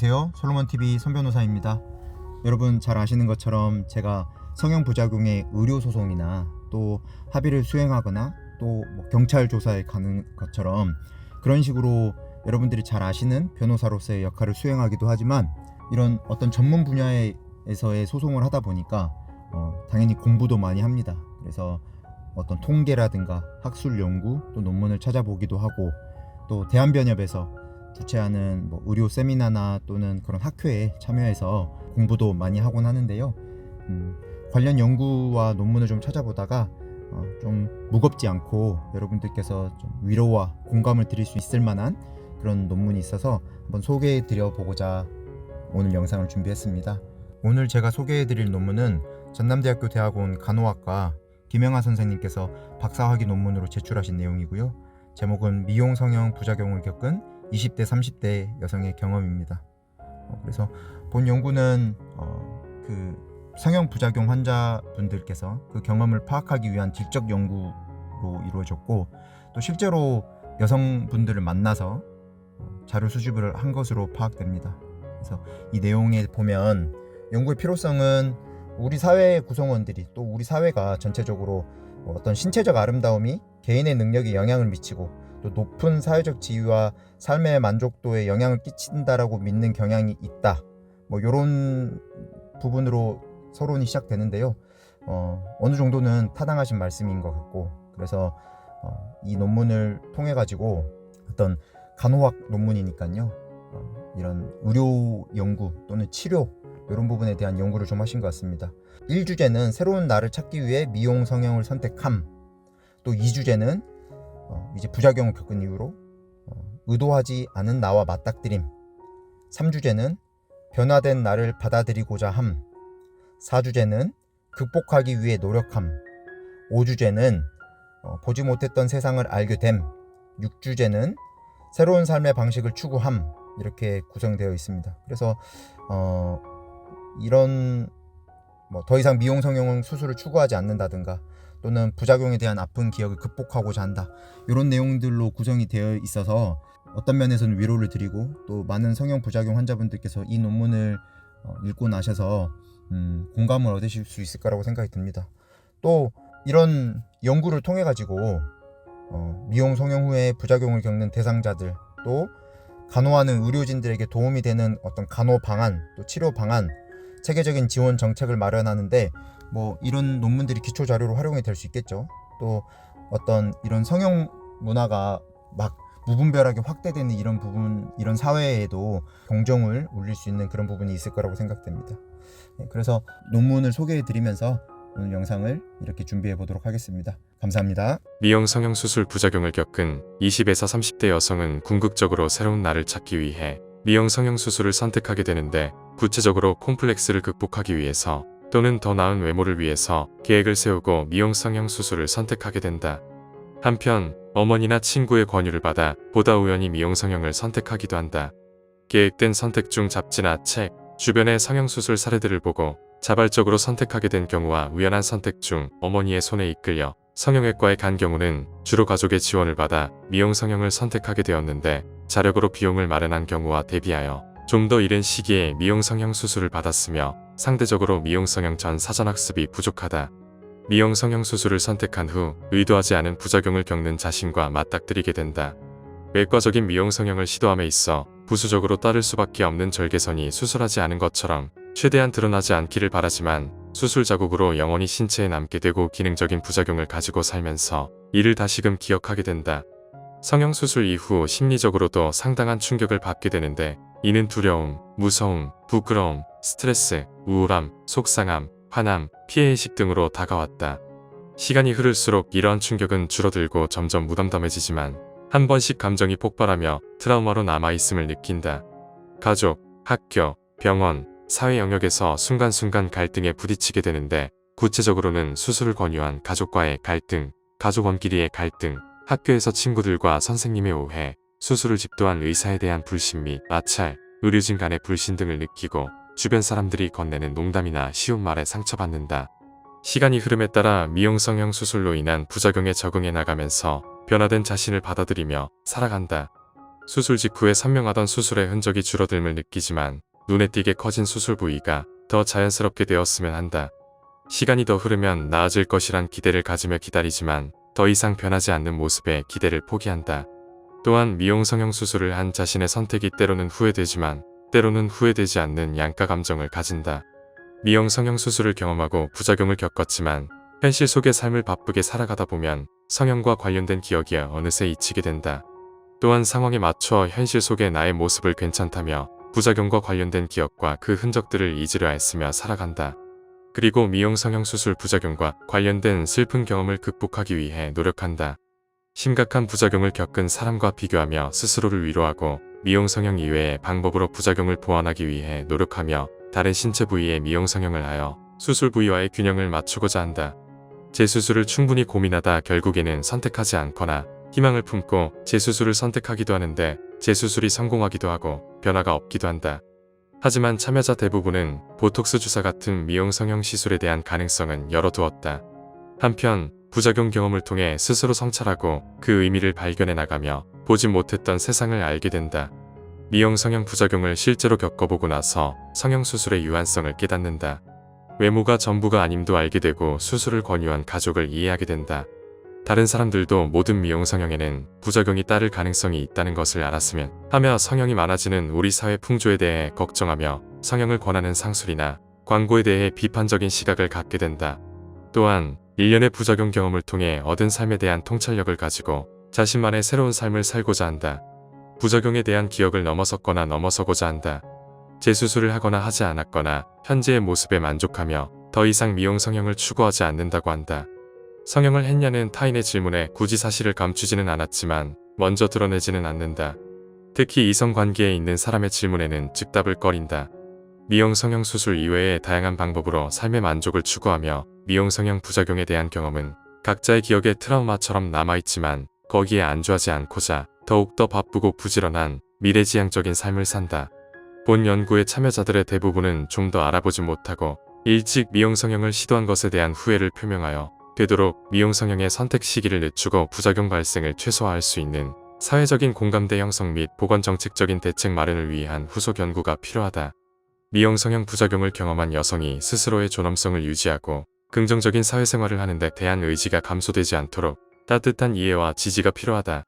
안녕하세요. 솔로몬TV 손변호사입니다. 여러분 잘 아시는 것처럼 제가 성형부작용의 의료소송이나 또 합의를 수행하거나 또 경찰 조사에 가는 것처럼 그런 식으로 여러분들이 잘 아시는 변호사로서의 역할을 수행하기도 하지만, 이런 어떤 전문 분야에서의 소송을 하다 보니까 당연히 공부도 많이 합니다. 그래서 어떤 통계라든가 학술 연구 또 논문을 찾아보기도 하고, 또 대한변협에서 주최하는 의료 세미나나 또는 그런 학회에 참여해서 공부도 많이 하곤 하는데요. 관련 연구와 논문을 좀 찾아보다가 좀 무겁지 않고 여러분들께서 좀 위로와 공감을 드릴 수 있을 만한 그런 논문이 있어서 한번 소개해 드려 보고자 오늘 영상을 준비했습니다. 오늘 제가 소개해 드릴 논문은 전남대학교 대학원 간호학과 김영하 선생님께서 박사학위 논문으로 제출하신 내용이고요. 제목은 미용 성형 부작용을 겪은 20대 30대 여성의 경험입니다. 그래서 본 연구는 그 성형 부작용 환자분들께서 그 경험을 파악하기 위한 질적 연구로 이루어졌고, 또 실제로 여성분들을 만나서 자료 수집을 한 것으로 파악됩니다. 그래서 이 내용에 보면 연구의 필요성은 우리 사회의 구성원들이, 또 우리 사회가 전체적으로 어떤 신체적 아름다움이 개인의 능력에 영향을 미치고 또 높은 사회적 지위와 삶의 만족도에 영향을 끼친다라고 믿는 경향이 있다, 이런 부분으로 서론이 시작되는데요. 어느 정도는 타당하신 말씀인 것 같고, 그래서 이 논문을 통해 가지고 어떤 간호학 논문이니까요, 이런 의료 연구 또는 치료 이런 부분에 대한 연구를 좀 하신 것 같습니다. 1주제는 새로운 나를 찾기 위해 미용 성형을 선택함, 또 2주제는 이제 부작용을 겪은 이후로 의도하지 않은 나와 맞닥뜨림, 3주제는 변화된 나를 받아들이고자 함, 4주제는 극복하기 위해 노력함, 5주제는 보지 못했던 세상을 알게 됨, 6주제는 새로운 삶의 방식을 추구함, 이렇게 구성되어 있습니다. 그래서 이런 더 이상 미용 성형 수술을 추구하지 않는다든가, 또는 부작용에 대한 아픈 기억을 극복하고자 한다, 이런 내용들로 구성이 되어 있어서 어떤 면에서는 위로를 드리고, 또 많은 성형 부작용 환자분들께서 이 논문을 읽고 나셔서 공감을 얻으실 수 있을 거라고 생각이 듭니다. 또 이런 연구를 통해 가지고 미용 성형 후에 부작용을 겪는 대상자들, 또 간호하는 의료진들에게 도움이 되는 어떤 간호 방안, 또 치료 방안, 체계적인 지원 정책을 마련하는데 이런 논문들이 기초 자료로 활용이 될 수 있겠죠. 또 어떤 이런 성형 문화가 막 무분별하게 확대되는 이런 부분, 이런 사회에도 경종을 울릴 수 있는 그런 부분이 있을 거라고 생각됩니다. 그래서 논문을 소개해 드리면서 오늘 영상을 이렇게 준비해 보도록 하겠습니다. 감사합니다. 미용 성형 수술 부작용을 겪은 20에서 30대 여성은 궁극적으로 새로운 나를 찾기 위해 미용 성형 수술을 선택하게 되는데, 구체적으로 콤플렉스를 극복하기 위해서 또는 더 나은 외모를 위해서 계획을 세우고 미용 성형 수술을 선택하게 된다. 한편 어머니나 친구의 권유를 받아 보다 우연히 미용 성형을 선택하기도 한다. 계획된 선택 중 잡지나 책, 주변의 성형 수술 사례들을 보고 자발적으로 선택하게 된 경우와 우연한 선택 중 어머니의 손에 이끌려 성형외과에 간 경우는 주로 가족의 지원을 받아 미용 성형을 선택하게 되었는데, 자력으로 비용을 마련한 경우와 대비하여 좀 더 이른 시기에 미용 성형 수술을 받았으며 상대적으로 미용 성형 전 사전학습이 부족하다. 미용 성형 수술을 선택한 후 의도하지 않은 부작용을 겪는 자신과 맞닥뜨리게 된다. 외과적인 미용 성형을 시도함에 있어 부수적으로 따를 수밖에 없는 절개선이 수술하지 않은 것처럼 최대한 드러나지 않기를 바라지만, 수술 자국으로 영원히 신체에 남게 되고 기능적인 부작용을 가지고 살면서 이를 다시금 기억하게 된다. 성형수술 이후 심리적으로도 상당한 충격을 받게 되는데, 이는 두려움, 무서움, 부끄러움, 스트레스, 우울함, 속상함, 화남, 피해의식 등으로 다가왔다. 시간이 흐를수록 이러한 충격은 줄어들고 점점 무덤덤해지지만 한 번씩 감정이 폭발하며 트라우마로 남아있음을 느낀다. 가족, 학교, 병원, 사회 영역에서 순간순간 갈등에 부딪히게 되는데, 구체적으로는 수술을 권유한 가족과의 갈등, 가족원끼리의 갈등, 학교에서 친구들과 선생님의 오해, 수술을 집도한 의사에 대한 불신 및 마찰, 의료진 간의 불신 등을 느끼고 주변 사람들이 건네는 농담이나 쉬운 말에 상처받는다. 시간이 흐름에 따라 미용 성형 수술로 인한 부작용에 적응해 나가면서 변화된 자신을 받아들이며 살아간다. 수술 직후에 선명하던 수술의 흔적이 줄어듦을 느끼지만 눈에 띄게 커진 수술 부위가 더 자연스럽게 되었으면 한다. 시간이 더 흐르면 나아질 것이란 기대를 가지며 기다리지만 더 이상 변하지 않는 모습에 기대를 포기한다. 또한 미용 성형 수술을 한 자신의 선택이 때로는 후회되지만 때로는 후회되지 않는 양가 감정을 가진다. 미용 성형 수술을 경험하고 부작용을 겪었지만 현실 속의 삶을 바쁘게 살아가다 보면 성형과 관련된 기억이 어느새 잊히게 된다. 또한 상황에 맞춰 현실 속의 나의 모습을 괜찮다며 부작용과 관련된 기억과 그 흔적들을 잊으려 애쓰며 살아간다. 그리고 미용 성형 수술 부작용과 관련된 슬픈 경험을 극복하기 위해 노력한다. 심각한 부작용을 겪은 사람과 비교하며 스스로를 위로하고 미용 성형 이외의 방법으로 부작용을 보완하기 위해 노력하며 다른 신체 부위에 미용 성형을 하여 수술 부위와의 균형을 맞추고자 한다. 재수술을 충분히 고민하다 결국에는 선택하지 않거나 희망을 품고 재수술을 선택하기도 하는데 재수술이 성공하기도 하고 변화가 없기도 한다. 하지만 참여자 대부분은 보톡스 주사 같은 미용 성형 시술에 대한 가능성은 열어두었다. 한편 부작용 경험을 통해 스스로 성찰하고 그 의미를 발견해 나가며 보지 못했던 세상을 알게 된다. 미용 성형 부작용을 실제로 겪어보고 나서 성형 수술의 유한성을 깨닫는다. 외모가 전부가 아님도 알게 되고 수술을 권유한 가족을 이해하게 된다. 다른 사람들도 모든 미용 성형에는 부작용이 따를 가능성이 있다는 것을 알았으면 하며 성형이 많아지는 우리 사회 풍조에 대해 걱정하며 성형을 권하는 상술이나 광고에 대해 비판적인 시각을 갖게 된다. 또한 일련의 부작용 경험을 통해 얻은 삶에 대한 통찰력을 가지고 자신만의 새로운 삶을 살고자 한다. 부작용에 대한 기억을 넘어섰거나 넘어서고자 한다. 재수술을 하거나 하지 않았거나 현재의 모습에 만족하며 더 이상 미용 성형을 추구하지 않는다고 한다. 성형을 했냐는 타인의 질문에 굳이 사실을 감추지는 않았지만 먼저 드러내지는 않는다. 특히 이성관계에 있는 사람의 질문에는 즉답을 꺼린다. 미용 성형 수술 이외의 다양한 방법으로 삶의 만족을 추구하며 미용 성형 부작용에 대한 경험은 각자의 기억에 트라우마처럼 남아있지만 거기에 안주하지 않고자 더욱더 바쁘고 부지런한 미래지향적인 삶을 산다. 본 연구의 참여자들의 대부분은 좀 더 알아보지 못하고 일찍 미용 성형을 시도한 것에 대한 후회를 표명하여 되도록 미용 성형의 선택 시기를 늦추고 부작용 발생을 최소화할 수 있는 사회적인 공감대 형성 및 보건정책적인 대책 마련을 위한 후속 연구가 필요하다. 미용 성형 부작용을 경험한 여성이 스스로의 존엄성을 유지하고 긍정적인 사회생활을 하는 데 대한 의지가 감소되지 않도록 따뜻한 이해와 지지가 필요하다.